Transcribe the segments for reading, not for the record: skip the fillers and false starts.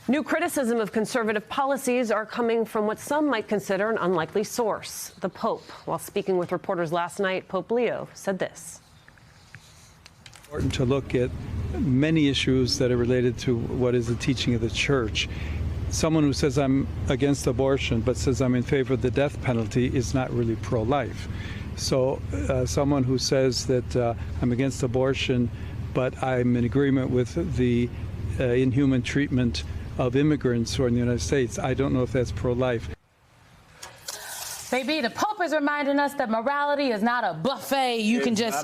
New criticism of conservative policies are coming from what some might consider an unlikely source, the Pope. While speaking with reporters last night, Pope Leo said this. Important to look at many issues that are related to what is the teaching of the church. Someone who says I'm against abortion but says I'm in favor of the death penalty is not really pro-life. So someone who says that I'm against abortion but I'm in agreement with the inhuman treatment of immigrants who are in the United States, I don't know if that's pro-life. Baby, the Pope is reminding us that morality is not a buffet. You can just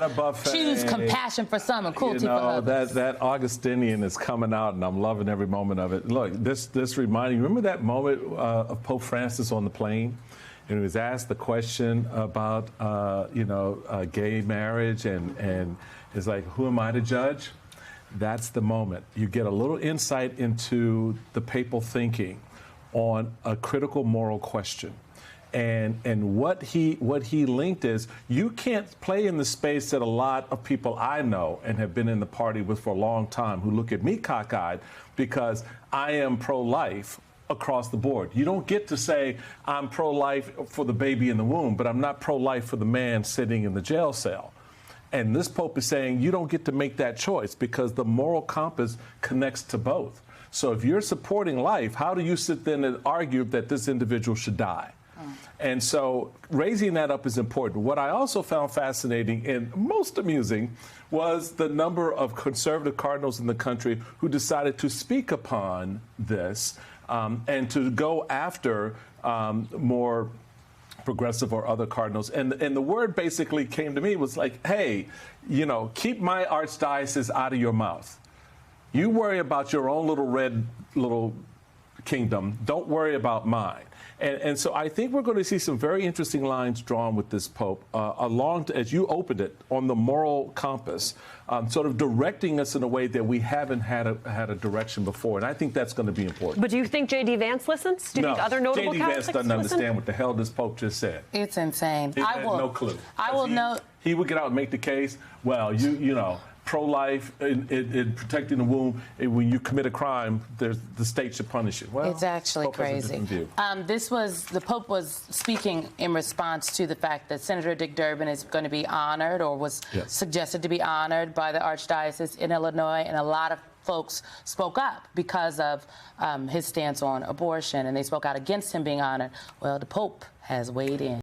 choose compassion for some and cruelty for others. That Augustinian is coming out, and I'm loving every moment of it. Look, this reminding, remember that moment of Pope Francis on the plane? And he was asked the question about, gay marriage, and it's like, who am I to judge? That's the moment. You get a little insight into the papal thinking on a critical moral question. And what he linked is, you can't play in the space that a lot of people I know and have been in the party with for a long time who look at me cockeyed because I am pro-life across the board. You don't get to say I'm pro-life for the baby in the womb, but I'm not pro-life for the man sitting in the jail cell. And this Pope is saying you don't get to make that choice because the moral compass connects to both. So if you're supporting life, how do you sit then and argue that this individual should die? And so raising that up is important. What I also found fascinating and most amusing was the number of conservative cardinals in the country who decided to speak upon this and to go after more progressive or other cardinals. And the word basically came to me was like, hey, keep my archdiocese out of your mouth. You worry about your own little kingdom. Don't worry about mine. And so I think we're going to see some very interesting lines drawn with this Pope along, as you opened it, on the moral compass, sort of directing us in a way that we haven't had a direction before. And I think that's going to be important. But do you think J.D. Vance listens? Do you think other notable Catholics J.D. Vance doesn't understand what the hell this Pope just said. It's insane. He had no clue. I will know. He would get out and make the case, well, you know, pro-life in protecting the womb, when you commit a crime, the state should punish you. Well, it's actually crazy. The Pope was speaking in response to the fact that Senator Dick Durbin is going to be honored, or was suggested to be honored by the Archdiocese in Illinois, and a lot of folks spoke up because of his stance on abortion, and they spoke out against him being honored. Well, the Pope has weighed in.